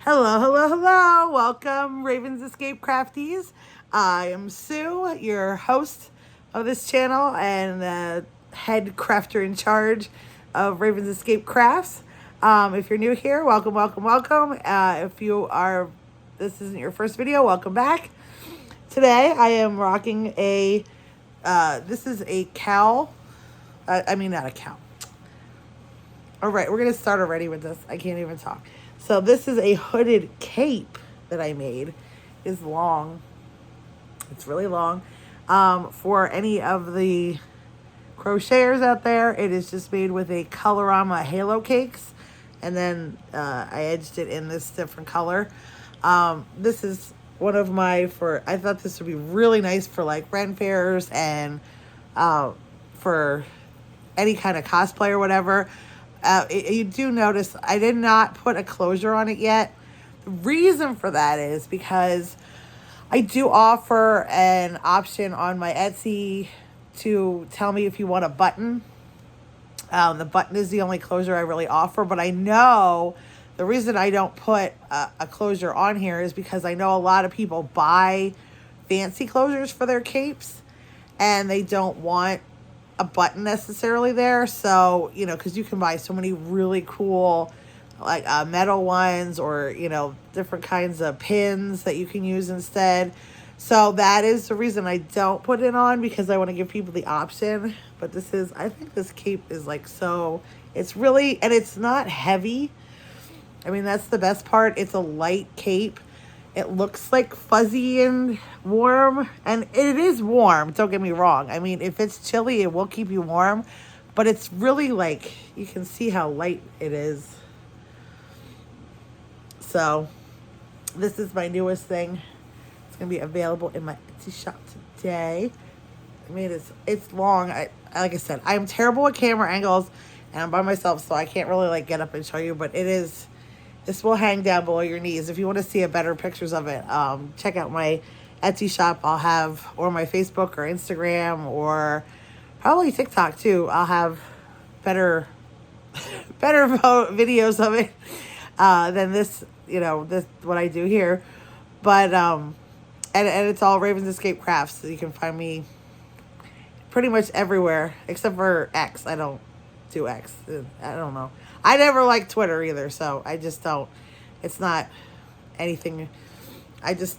Hello, hello, hello. Welcome, Ravens Escape Crafties. I am Sue, your host of this channel and the head crafter in charge of Ravens Escape Crafts. If you're new here, welcome, welcome, welcome. This isn't your first video, welcome back. Today, I am rocking this is a cowl. Not a cowl. All right, we're going to start already with this. I can't even talk. So this is a hooded cape that I made. It's long. It's really long. For any of the crocheters out there, it is just made with a Colorama Halo Cakes. And then I edged it in this different color. This is one of I thought this would be really nice for like Ren fairs and for any kind of cosplay or whatever. You do notice I did not put a closure on it yet. The reason for that is because I do offer an option on my Etsy to tell me if you want a button. The button is the only closure I really offer, but I know the reason I don't put a closure on here is because I know a lot of people buy fancy closures for their capes and they don't want a button necessarily there. So, because you can buy so many really cool like metal ones or, different kinds of pins that you can use instead. So that is the reason I don't put it on, because I want to give people the option. But I think this cape is like it's really, and it's not heavy. I mean, that's the best part. It's a light cape. It looks like fuzzy and warm, and it is warm, don't get me wrong. I mean, if it's chilly, it will keep you warm, but it's really like, you can see how light it is. So, this is my newest thing. It's going to be available in my Etsy shop today. I mean, it's long. Like I said, I'm terrible at camera angles, and I'm by myself, so I can't really like get up and show you, but this will hang down below your knees. If you want to see better pictures of it, check out my Etsy shop. Or my Facebook or Instagram or probably TikTok too. I'll have better videos of it than this, what I do here. But, and it's all Ravens Escape Crafts. So you can find me pretty much everywhere except for X. I don't do X. I don't know. I never liked Twitter either, so I just don't. It's not anything. I did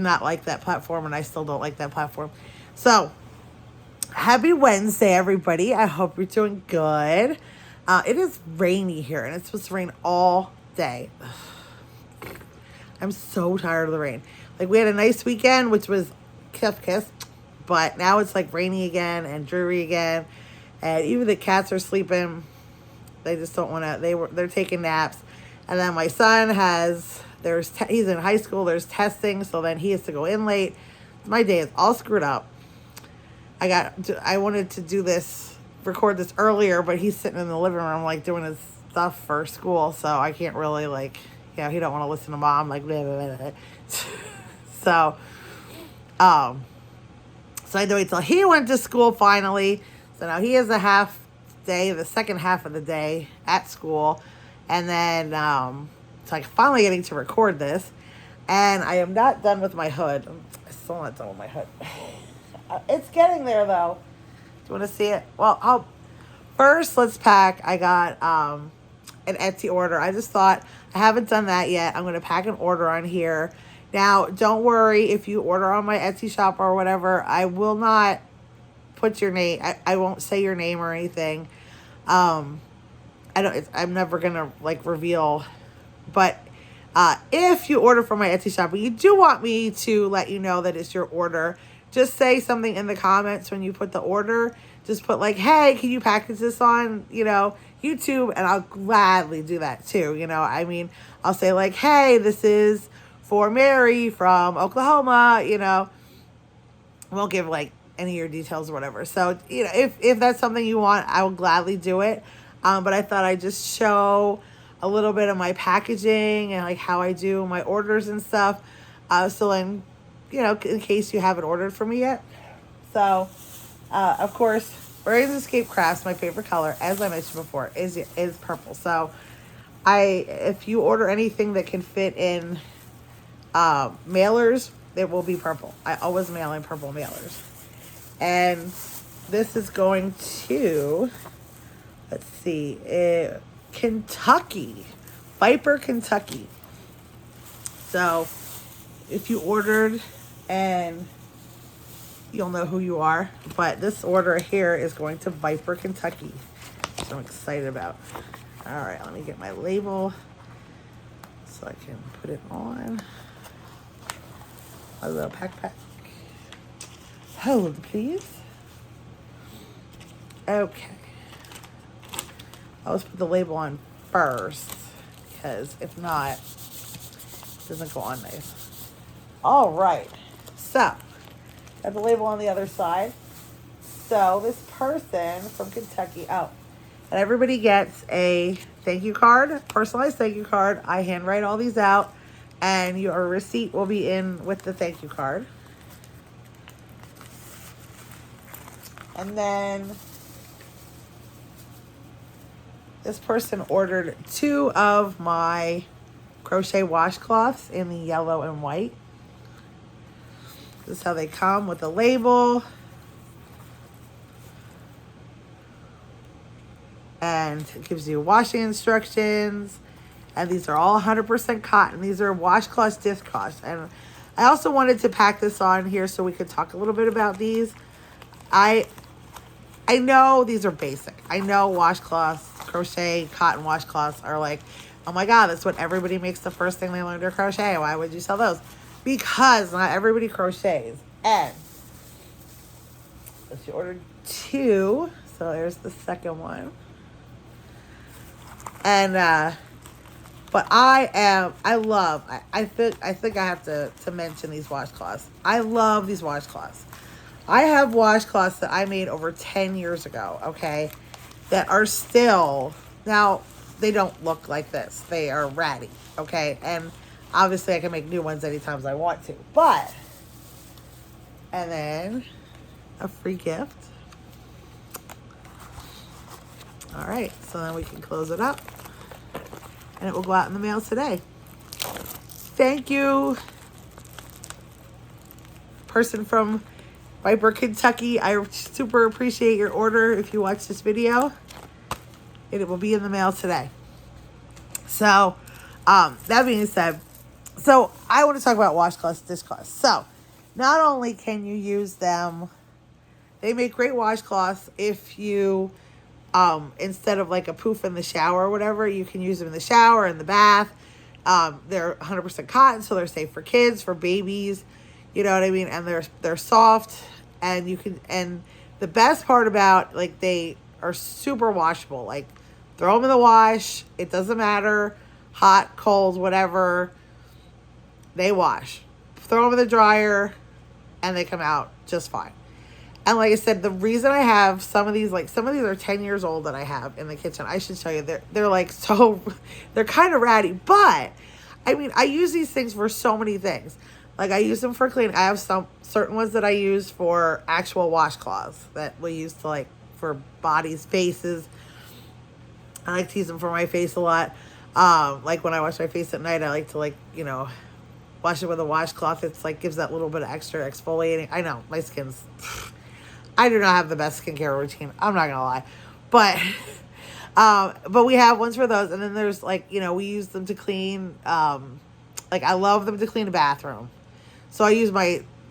not like that platform, and I still don't like that platform. So, happy Wednesday, everybody. I hope you're doing good. It is rainy here, and it's supposed to rain all day. I'm so tired of the rain. Like, we had a nice weekend, which was kiss, but now it's like rainy again and dreary again, and even the cats are sleeping. They just don't want to, they're taking naps. And then my son he's in high school, there's testing, so then he has to go in late. My day is all screwed up. I wanted to record this earlier, but he's sitting in the living room, like, doing his stuff for school, so I can't really, like, he don't want to listen to mom, like, blah, blah, blah. So I had to wait till he went to school finally. So now he has the second half of the day at school, and then so I'm finally getting to record this, and I am not done with my hood. I'm still not done with my hood. It's getting there though. Do you want to see it? Well, first let's pack. I got an Etsy order. I just thought, I haven't done that yet. I'm going to pack an order on here. Now, don't worry if you order on my Etsy shop or whatever. I will not put your name. I won't say your name or anything. I'm never gonna like reveal, but if you order from my Etsy shop, but you do want me to let you know that it's your order, just say something in the comments when you put the order. Just put like, hey, can you package this on, YouTube? And I'll gladly do that too. I'll say like, hey, this is for Mary from Oklahoma, won't give like any of your details or whatever. So, if that's something you want, I will gladly do it. But I thought I'd just show a little bit of my packaging and like how I do my orders and stuff. So then, in case you haven't ordered from me yet. So, of course, Ravens Escape Crafts, my favorite color, as I mentioned before, is purple. So if you order anything that can fit in mailers, it will be purple. I always mail in purple mailers. And this is going to, let's see, Kentucky, Viper, Kentucky. So if you ordered, and you'll know who you are, but this order here is going to Viper, Kentucky, which I'm excited about. All right, let me get my label so I can put it on. A little pack. Hold, please. Okay. I'll just put the label on first, because if not, it doesn't go on nice. All right. So, got the label on the other side. So, this person from Kentucky, and everybody gets a thank you card, personalized thank you card. I handwrite all these out, and your receipt will be in with the thank you card. And then this person ordered 2 of my crochet washcloths in the yellow and white. This is how they come with a label. And it gives you washing instructions. And these are all 100% cotton. These are washcloths, dishcloths. And I also wanted to pack this on here so we could talk a little bit about these. I know these are basic. I know washcloths, crochet, cotton washcloths are like, oh my God, that's what everybody makes the first thing they learn to crochet. Why would you sell those? Because not everybody crochets. And she ordered 2. So there's the second one. And, but I think I have to mention these washcloths. I love these washcloths. I have washcloths that I made over 10 years ago, okay, that are still, now, they don't look like this. They are ratty, okay? And obviously I can make new ones anytime I want to. But, and then a free gift. All right, so then we can close it up. And it will go out in the mail today. Thank you, person from Viper, Kentucky. I super appreciate your order if you watch this video. And it will be in the mail today. So, that being said, so I want to talk about washcloths, dishcloths. So, not only can you use them, they make great washcloths if you, instead of like a poof in the shower or whatever, you can use them in the shower, in the bath. They're 100% cotton, so they're safe for kids, for babies. You know what I mean? And they're soft, and you can, and the best part about, like, they are super washable. Like, throw them in the wash. It doesn't matter. Hot, cold, whatever. They wash. Throw them in the dryer, and they come out just fine. And like I said, the reason I have some of these, like, some of these are 10 years old that I have in the kitchen. I should show you. They're like, so, they're kind of ratty. But, I mean, I use these things for so many things. Like, I use them for cleaning. I have some certain ones that I use for actual washcloths that we use to, like, for bodies, faces. I like to use them for my face a lot. Like, when I wash my face at night, I like to, like, you know, wash it with a washcloth. It's, like, gives that little bit of extra exfoliating. I know, my skin's... I do not have the best skincare routine. I'm not going to lie. But we have ones for those. And then there's, like, you know, we use them to clean... like, I love them to clean a bathroom. So I use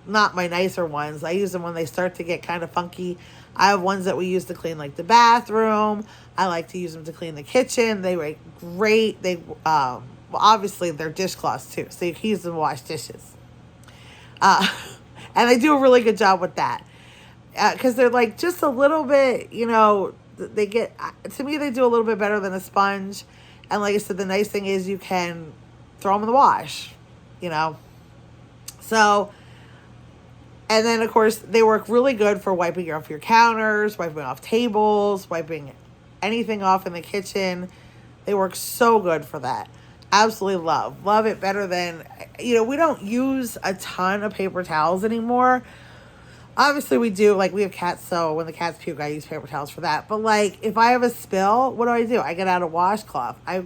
not my nicer ones. I use them when they start to get kind of funky. I have ones that we use to clean, like, the bathroom. I like to use them to clean the kitchen. They work great. They, well, obviously, they're dishcloths, too. So you can use them to wash dishes. And they do a really good job with that. Because they're, like, just a little bit, you know, they get, to me, they do a little bit better than a sponge. And like I said, the nice thing is you can throw them in the wash, you know. So, and then, of course, they work really good for wiping off your counters, wiping off tables, wiping anything off in the kitchen. They work so good for that. Absolutely love it better than, you know, we don't use a ton of paper towels anymore. Obviously, we do. Like, we have cats, so when the cats puke, I use paper towels for that. But, like, if I have a spill, what do? I get out a washcloth. I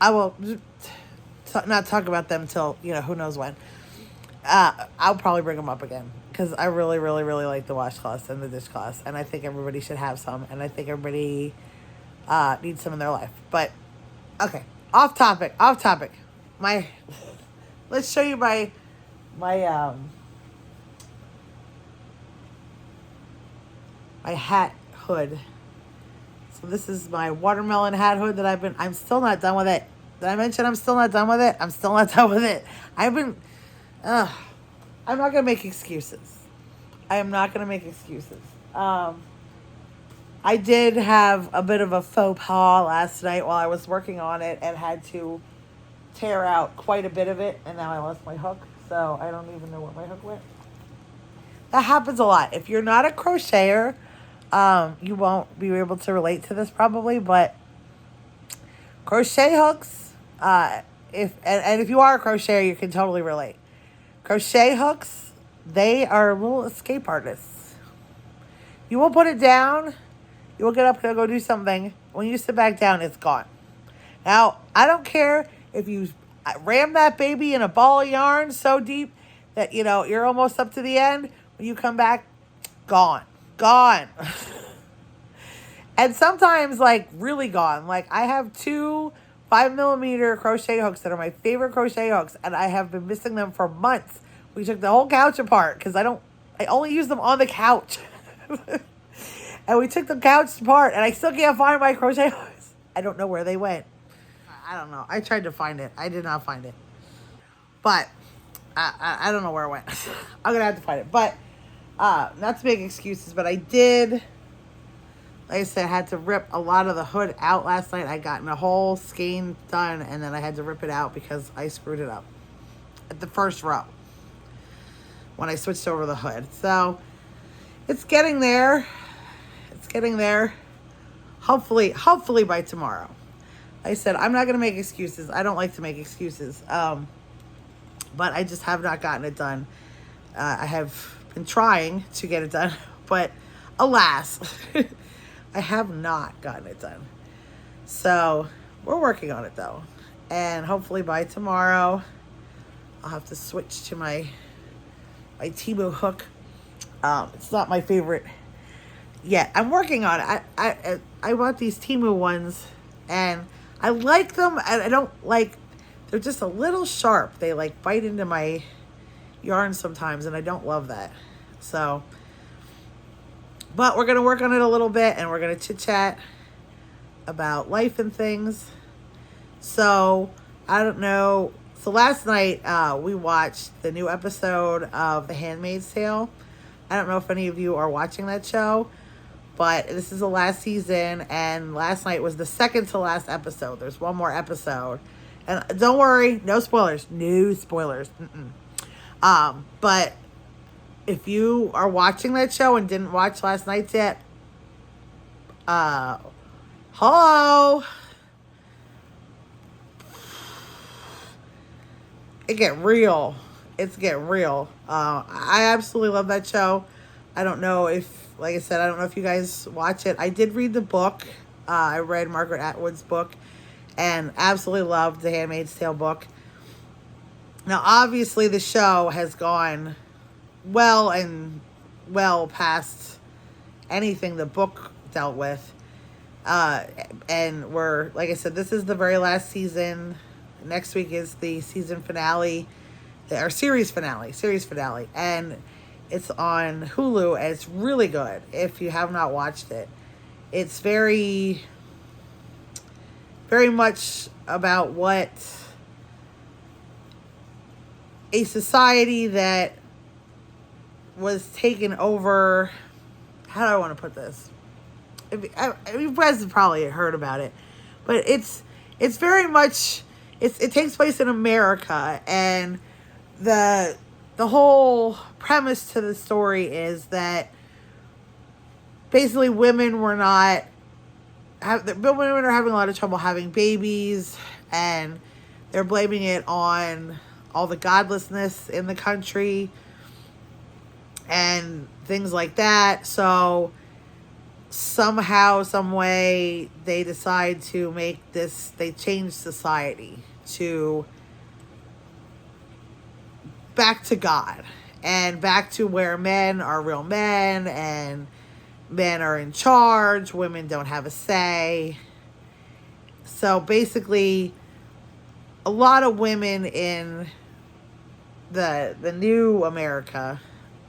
I will not talk about them till, who knows when. I'll probably bring them up again because I really, really, really like the washcloths and the dishcloths, and I think everybody should have some, and I think everybody needs some in their life. But okay, off topic. My, let's show you my my hat hood. So this is my watermelon hat hood that I'm still not done with it. Did I mention I'm still not done with it? I'm still not done with it. I'm not going to make excuses. I am not going to make excuses. I did have a bit of a faux pas last night while I was working on it and had to tear out quite a bit of it. And now I lost my hook. So I don't even know where my hook went. That happens a lot. If you're not a crocheter, you won't be able to relate to this probably, but crochet hooks, if you are a crocheter, you can totally relate. Crochet hooks, they are little escape artists. You will put it down, you will get up and go do something. When you sit back down, it's gone. Now, I don't care if you ram that baby in a ball of yarn so deep that, you're almost up to the end. When you come back, gone. And sometimes, really gone. I have 2 5mm crochet hooks that are my favorite crochet hooks, and I have been missing them for months. We took the whole couch apart because I only use them on the couch. And we took the couch apart, and I still can't find my crochet hooks. I don't know where they went. I don't know. I tried to find it. I did not find it. But I don't know where it went. I'm going to have to find it. But not to make excuses, but I did, like I said, I had to rip a lot of the hood out last night. I got a whole skein done, and then I had to rip it out because I screwed it up at the first row when I switched over the hood. So it's getting there. Hopefully by tomorrow. Like I said, I'm not going to make excuses. I don't like to make excuses. But I just have not gotten it done. I have been trying to get it done, but alas, I have not gotten it done. So we're working on it though. And hopefully by tomorrow, I'll have to switch to my Temu hook. It's not my favorite yet. I'm working on it. I want these Temu ones, and I like them, and I don't like, they're just a little sharp. They bite into my yarn sometimes, and I don't love that. So, but we're going to work on it a little bit, and we're going to chit chat about life and things. So, I don't know. So last night, we watched the new episode of The Handmaid's Tale. I don't know if any of you are watching that show, but this is the last season, and last night was the second to last episode. There's one more episode. And don't worry, no spoilers. But if you are watching that show and didn't watch last night's yet, hello. It's getting real. I absolutely love that show. I don't know if, like I said, I don't know if you guys watch it. I did read the book. I read Margaret Atwood's book and absolutely loved the Handmaid's Tale book. Now, obviously, the show has gone well past anything the book dealt with. And we're, like I said, this is the very last season. Next week is the season finale, or series finale. And it's on Hulu, and it's really good if you have not watched it. It's very, very much about what a society that was taken over. How do I want to put this? You guys have probably heard about it, but it's very much, it takes place in America, and the whole premise to the story is that basically women are having a lot of trouble having babies, and they're blaming it on all the godlessness in the country and things like that. So somehow, some way, they decide to make this, they change society to back to God and back to where men are real men and men are in charge, women don't have a say. So basically, a lot of women in the new America,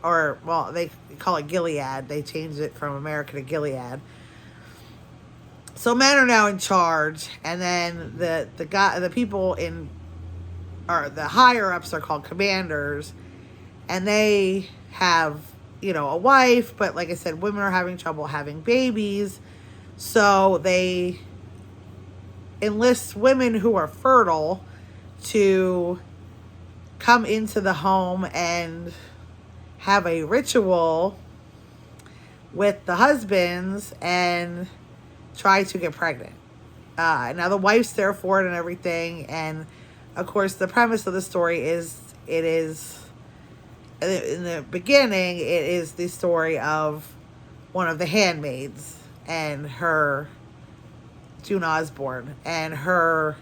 or well, they call it Gilead. They changed it from America to Gilead. So men are now in charge, and then the people in, or the higher ups are called commanders, and they have, you know, a wife, but like I said, women are having trouble having babies, so they enlist women who are fertile to come into the home and have a ritual with the husbands and try to get pregnant. Now the wife's there for it and everything, and of course the premise of the story is, it is, in the beginning, it is the story of one of the handmaids and her, June Osborne, and her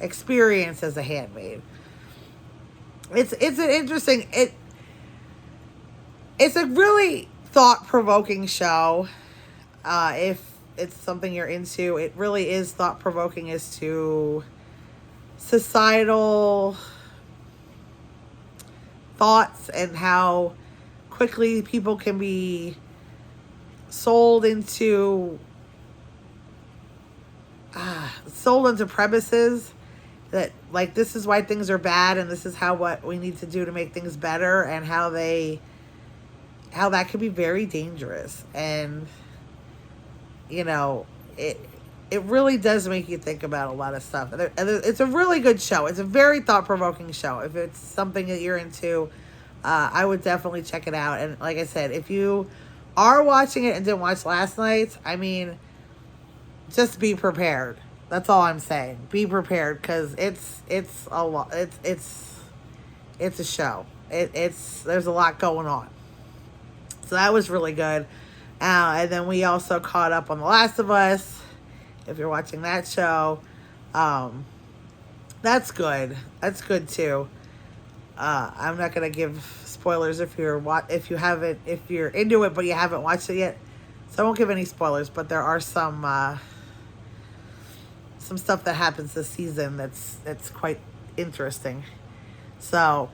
experience as a handmaid. It's an interesting, it's a really thought-provoking show. If it's something you're into, it really is thought-provoking as to societal thoughts and how quickly people can be sold into premises that, like, this is why things are bad and this is what we need to do to make things better, and how that can be very dangerous. And you know, it really does make you think about a lot of stuff. And it's a really good show. It's a very thought-provoking show. If it's something that you're into, I would definitely check it out. And like I said, if you are watching it and didn't watch last night, I mean, just be prepared. That's all I'm saying. Be prepared, because it's a lot. It's a show. There's a lot going on. So that was really good. And then we also caught up on The Last of Us. If you're watching that show, that's good. That's good too. I'm not gonna give spoilers if you're into it but you haven't watched it yet. So I won't give any spoilers. But there are some stuff that happens this season that's quite interesting. So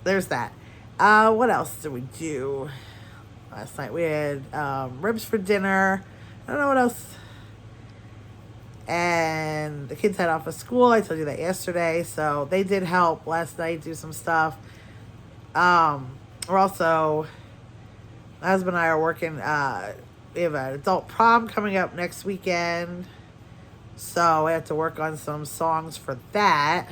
there's that. What else did we do? Last night we had ribs for dinner. I don't know what else. And the kids had off of school. I told you that yesterday. So they did help last night do some stuff. We're also, my husband and I are working. We have an adult prom coming up next weekend. So we have to work on some songs for that.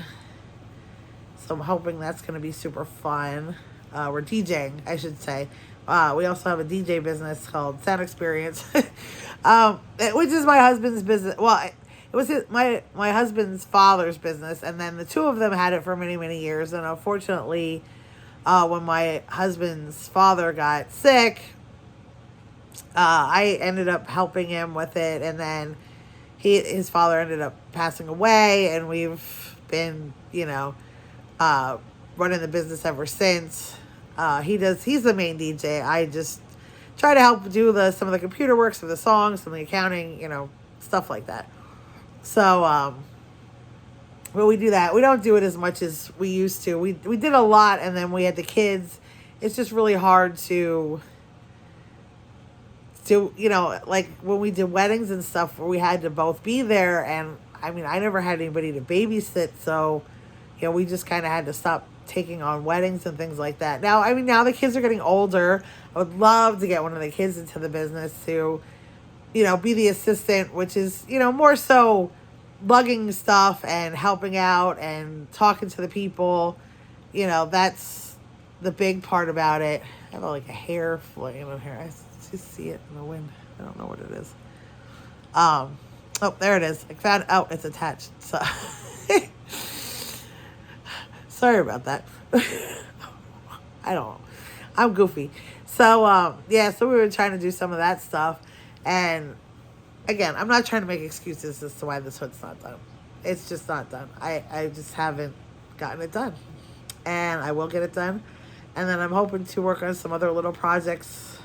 So I'm hoping that's going to be super fun. We're DJing, I should say. We also have a DJ business called Sound Experience, which is my husband's business. Well, it was my husband's father's business, and then the two of them had it for many, many years. And unfortunately, when my husband's father got sick, I ended up helping him with it, and then his father ended up passing away, and we've been, running the business ever since. He's the main DJ. I just try to help do some of the computer work, some of the songs, some of the accounting, stuff like that. So, but we do that. We don't do it as much as we used to. We did a lot, and then we had the kids. It's just really hard to like when we did weddings and stuff where we had to both be there. And I mean, I never had anybody to babysit. So, we just kind of had to stop taking on weddings and things like that. Now the kids are getting older. I would love to get one of the kids into the business to, be the assistant, which is, more so lugging stuff and helping out and talking to the people. That's the big part about it. I have like a hair flying in here. I just see it in the wind. I don't know what it is. Oh, there it is. I found out it's attached. So sorry about that. I don't know. I'm goofy. So, yeah, so we were trying to do some of that stuff. And again, I'm not trying to make excuses as to why this hood's not done. It's just not done. I just haven't gotten it done. And I will get it done. And then I'm hoping to work on some other little projects.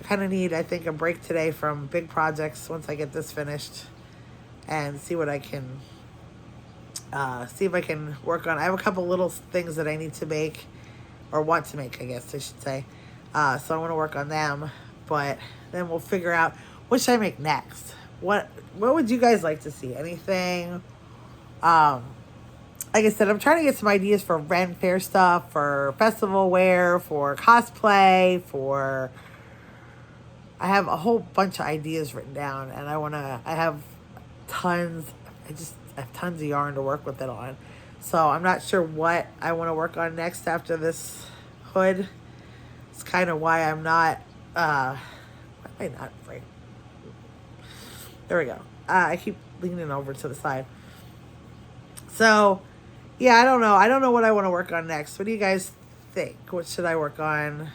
I kind of need, I think, a break today from big projects once I get this finished. And see what I can, see if I can work on. I have a couple little things that I need to make. Or want to make, I guess I should say. So I want to work on them. But then we'll figure out what should I make next. What would you guys like to see? Anything? Like I said, I'm trying to get some ideas for Ren Fair stuff, for festival wear, for cosplay, for... I have a whole bunch of ideas written down, and I have tons, I have tons of yarn to work with it on. So I'm not sure what I want to work on next after this hood. It's kind of why I'm not, why am I not afraid? There we go. I keep leaning over to the side. So, yeah, I don't know. I don't know what I want to work on next. What do you guys think? What should I work on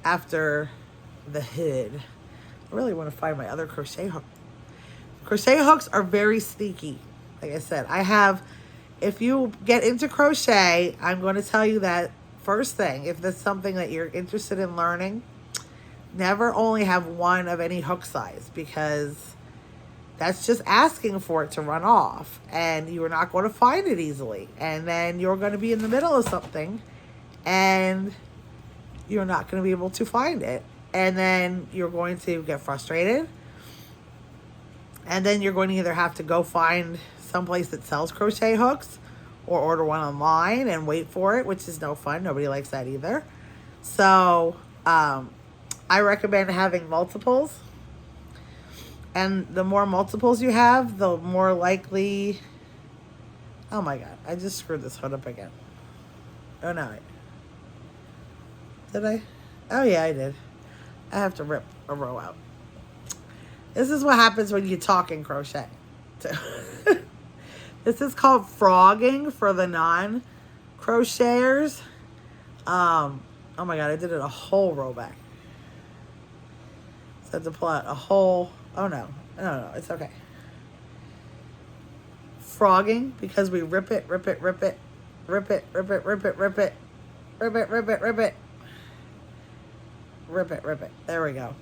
after the hood? I really want to find my other crochet hook. Crochet hooks are very sneaky. Like I said, if you get into crochet, I'm going to tell you that first thing, if that's something that you're interested in learning, never only have one of any hook size, because that's just asking for it to run off, and you're not going to find it easily. And then you're going to be in the middle of something and you're not going to be able to find it. And then you're going to get frustrated. And then you're going to either have to go find someplace that sells crochet hooks or order one online and wait for it, which is no fun. Nobody likes that either. So, I recommend having multiples. And the more multiples you have, the more likely... Oh my God, I just screwed this hood up again. Oh no. Did I? Oh yeah, I did. I have to rip a row out. This is what happens when you talk in crochet. This is called frogging for the non-crocheters. Oh my God, I did it a whole row back. So I had to pull out a whole... Oh no, it's okay. Frogging, because we rip it, rip it, rip it, rip it, rip it, rip it, rip it, rip it, rip it, rip it, rip it, rip it. There we go.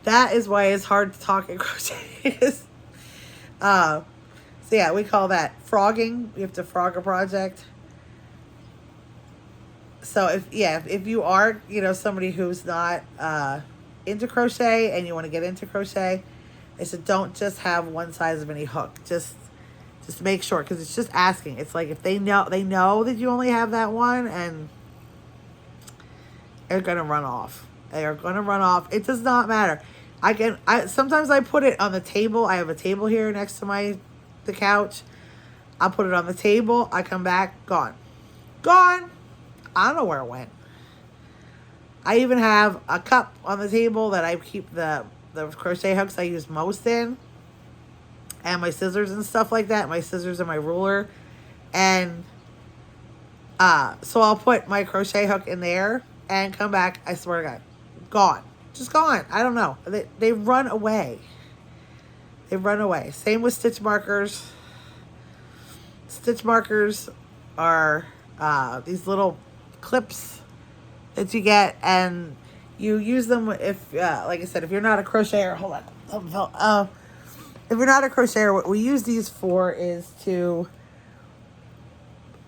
That is why it's hard to talk in crochet. So yeah, we call that frogging. You have to frog a project. So if you are, somebody who's not into crochet and you want to get into crochet, I said don't just have one size of any hook. Just make sure, because it's just asking. It's like if they know that you only have that one, and they're gonna run off. They are gonna run off. It does not matter. Sometimes I put it on the table. I have a table here next to the couch. I'll put it on the table. I come back, gone. I don't know where it went. I even have a cup on the table that I keep the crochet hooks I use most in. And my scissors and stuff like that. My scissors and my ruler. And so I'll put my crochet hook in there and come back. I swear to God. Gone. Just gone. I don't know. They run away. They run away. Same with stitch markers. Stitch markers are these little clips that you get, and you use them if, like I said, if you're not a crocheter. Hold on. If you're not a crocheter, what we use these for is to,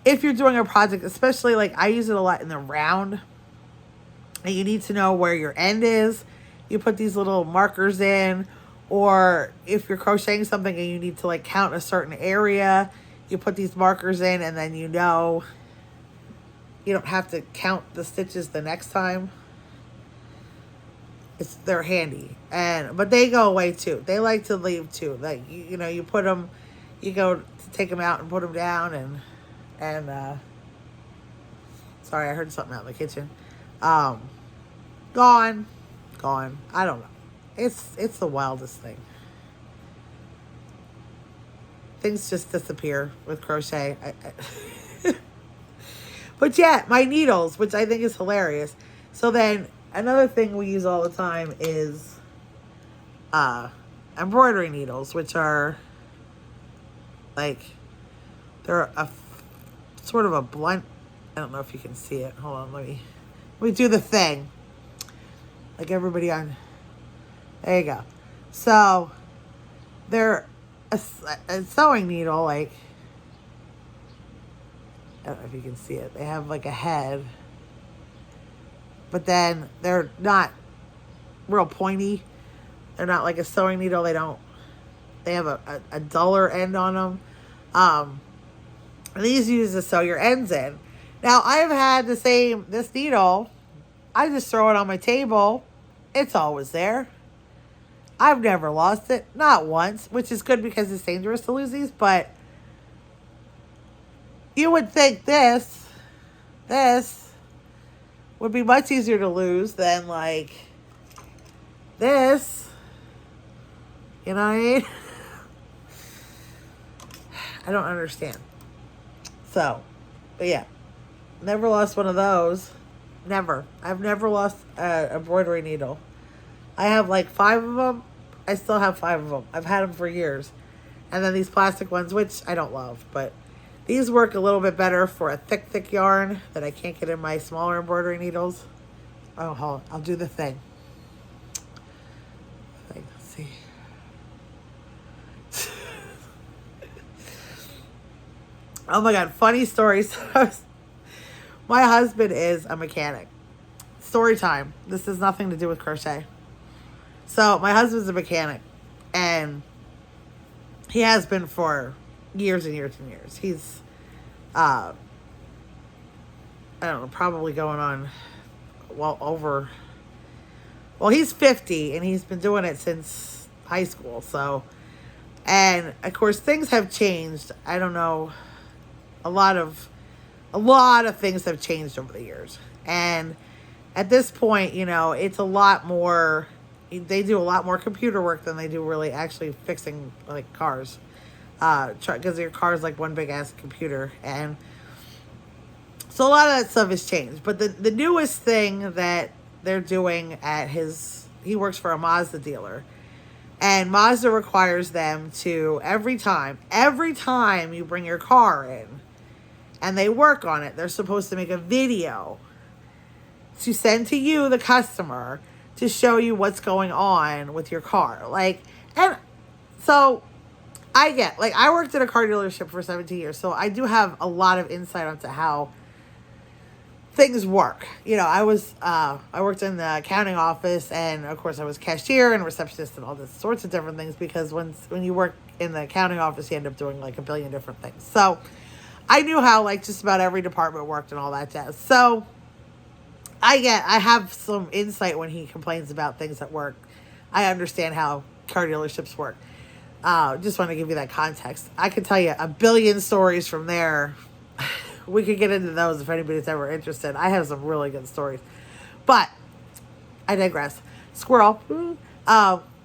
if you're doing a project, especially like I use it a lot in the round, and you need to know where your end is, you put these little markers in. Or if you're crocheting something and you need to like count a certain area, you put these markers in, and then you don't have to count the stitches the next time. They're handy. But they go away too. They like to leave too. Like you put them, you go to take them out and put them down, and sorry, I heard something out in the kitchen. Gone. I don't know. It's the wildest thing. Things just disappear with crochet. But yeah, my needles, which I think is hilarious. So then another thing we use all the time is embroidery needles, which are like, they're a sort of a blunt. I don't know if you can see it. Hold on, let me do the thing. Like everybody on. There you go. So they're a sewing needle, like, I don't know if you can see it. They have like a head, but then they're not real pointy. They're not like a sewing needle. They have a duller end on them. And these use to sew your ends in. Now, I've had this needle. I just throw it on my table. It's always there. I've never lost it. Not once, which is good because it's dangerous to lose these, but you would think this would be much easier to lose than like this. You know what I mean? I don't understand. So, but yeah, never lost one of those. Never. I've never lost an embroidery needle. I have like 5 of them. I still have 5 of them. I've had them for years. And then these plastic ones, which I don't love, but these work a little bit better for a thick yarn that I can't get in my smaller embroidery needles. Oh, hold on. I'll do the thing. Let's see. Oh my God, funny stories. My husband is a mechanic. Story time. This has nothing to do with crochet. So my husband's a mechanic, and he has been for years and years and years. He's, I don't know, probably going on, he's 50, and he's been doing it since high school. So, and of course things have changed. I don't know, a lot of things have changed over the years. And at this point, it's a lot more, they do a lot more computer work than they do really actually fixing like cars. Because your car is like one big ass computer. And so a lot of that stuff has changed. But the newest thing that they're doing he works for a Mazda dealer. And Mazda requires them to, every time you bring your car in and they work on it, they're supposed to make a video to send to you, the customer, to show you what's going on with your car. Like, and so I worked at a car dealership for 17 years, so I do have a lot of insight onto how things work. I worked in the accounting office, and of course I was cashier and receptionist and all this sorts of different things, because when you work in the accounting office, you end up doing like a billion different things. So I knew how like just about every department worked and all that jazz. So I have some insight when he complains about things at work. I understand how car dealerships work. Just want to give you that context. I could tell you a billion stories from there. We could get into those if anybody's ever interested. I have some really good stories. But I digress. Squirrel.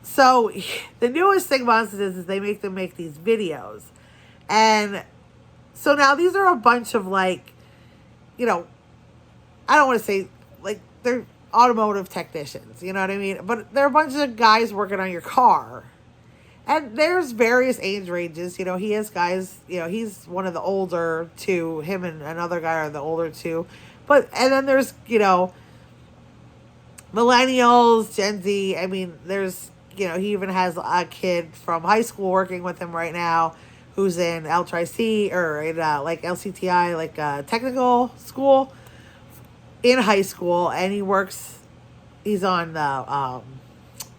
So the newest thing Monster is they make them make these videos. And so now these are a bunch of like, I don't want to say like they're automotive technicians, you know what I mean? But they're a bunch of guys working on your car. And there's various age ranges. He has guys, he's one of the older two. Him and another guy are the older two. And then there's, millennials, Gen Z. I mean, there's, he even has a kid from high school working with him right now who's in L-Tri-C or in like LCTI, like technical school in high school. And he's on the,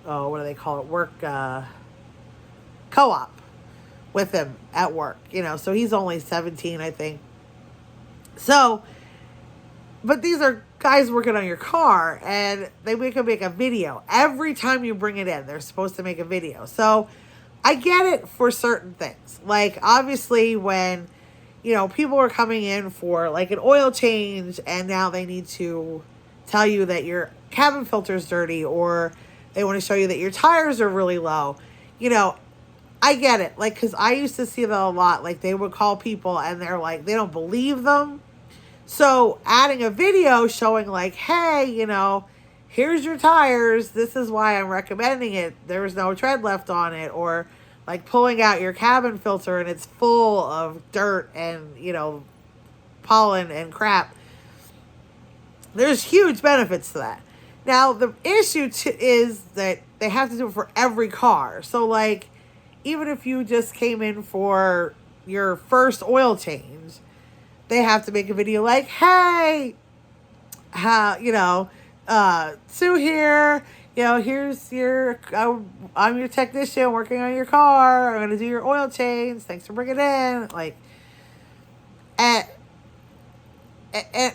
what do they call it? Co-op with him at work, so he's only 17, I think. So, but these are guys working on your car, and they make a video. Every time you bring it in, they're supposed to make a video. So, I get it for certain things. Like, obviously, when, people are coming in for, like, an oil change, and now they need to tell you that your cabin filter is dirty, or they want to show you that your tires are really low, I get it. Like, because I used to see that a lot. Like, they would call people and they're like, they don't believe them. So adding a video showing like, hey, here's your tires. This is why I'm recommending it. There's no tread left on it. Or like pulling out your cabin filter and it's full of dirt and, pollen and crap. There's huge benefits to that. Now, the issue is that they have to do it for every car. So, like, even if you just came in for your first oil change, they have to make a video like, hey, Sue here, here's I'm your technician working on your car. I'm going to do your oil change. Thanks for bringing it in. Like,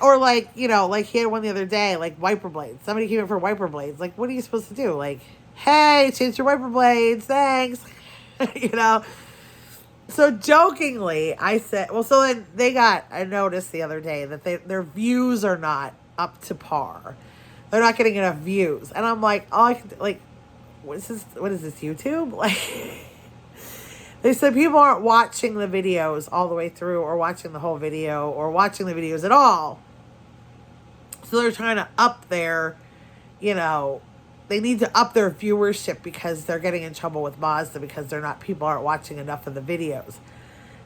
or like, like he had one the other day, like wiper blades. Somebody came in for wiper blades. Like, what are you supposed to do? Like, hey, change your wiper blades. Thanks. So jokingly, I said, well, so then they got a notice the other day that their views are not up to par. They're not getting enough views. And I'm like, oh, what is this, YouTube? Like, they said people aren't watching the videos all the way through or watching the whole video or watching the videos at all. So they're trying to up their, they need to up their viewership because they're getting in trouble with Mazda because people aren't watching enough of the videos.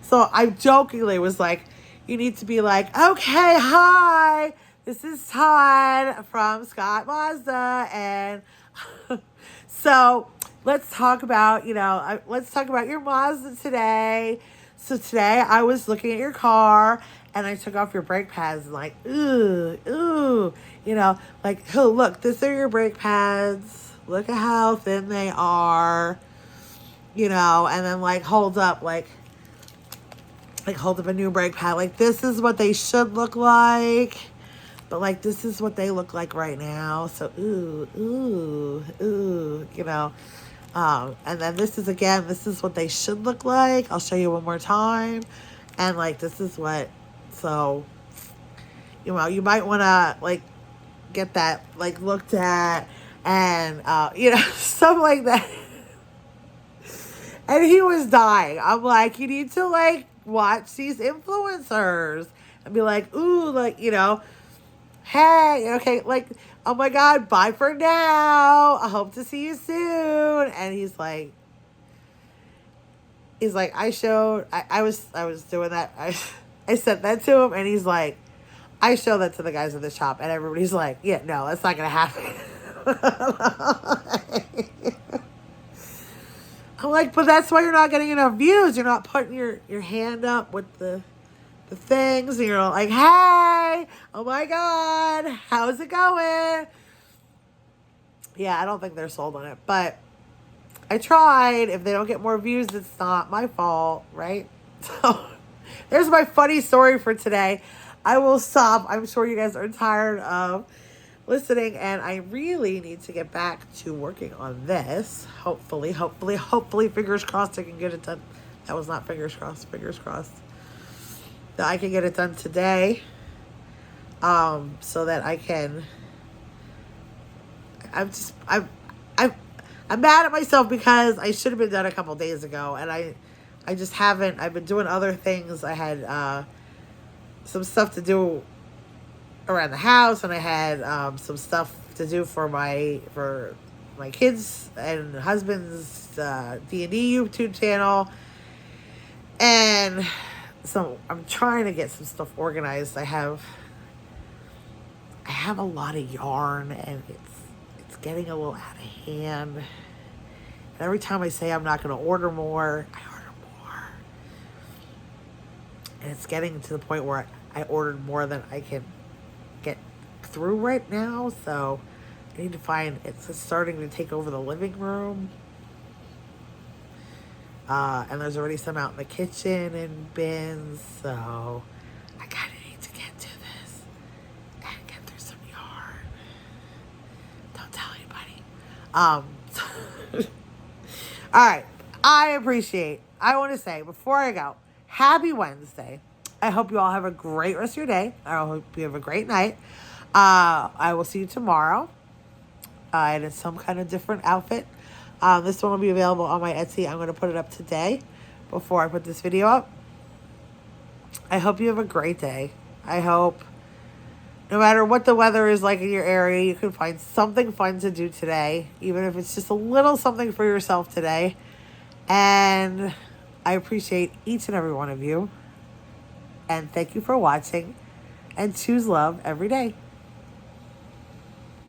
So I jokingly was like, you need to be like, okay, hi, this is Todd from Scott Mazda. And so let's talk about, your Mazda today. So today I was looking at your car and I took off your brake pads and like, ooh, like, oh, look, these are your brake pads. Look at how thin they are, and then like hold up a new brake pad. Like, this is what they should look like. But like, this is what they look like right now. So, ooh, and then this is what they should look like. I'll show you one more time. And like, this is what, so, you might want to like get that like looked at and, stuff like that. And he was dying. I'm like, you need to like watch these influencers and be like, ooh, like, hey, okay, like, oh my God, bye for now. I hope to see you soon. And he's like, I was doing that. I sent that to him and he's like, I showed that to the guys at the shop and everybody's like, yeah, no, that's not going to happen. I'm like, but that's why you're not getting enough views. You're not putting your hand up with the things and you're like, hey, oh my God, how's it going? Yeah, I don't think they're sold on it, but I tried. If they don't get more views, it's not my fault, right? So there's my funny story for today. I will stop. I'm sure you guys are tired of listening, and I really need to get back to working on this. Hopefully, fingers crossed I can get it done. That was not fingers crossed, that I can get it done today, so that I can, I'm mad at myself because I should have been done a couple days ago, and I just haven't. I've been doing other things. I had some stuff to do around the house, and I had some stuff to do for my kids and husband's D&D YouTube channel, and so I'm trying to get some stuff organized. I have a lot of yarn, and it's getting a little out of hand. And every time I say I'm not going to order more, I order more. And it's getting to the point where I ordered more than I can get through right now. So I need to find, it's starting to take over the living room. And there's already some out in the kitchen and bins. So I kind of need to get to this and get through some yarn. Don't tell anybody. All right. I want to say before I go, happy Wednesday. I hope you all have a great rest of your day. I hope you have a great night. I will see you tomorrow. In some kind of different outfit. This one will be available on my Etsy. I'm going to put it up today before I put this video up. I hope you have a great day. I hope No matter what the weather is like in your area, you can find something fun to do today, even if it's just a little something for yourself today. And I appreciate each and every one of you. And thank you for watching. And choose love every day.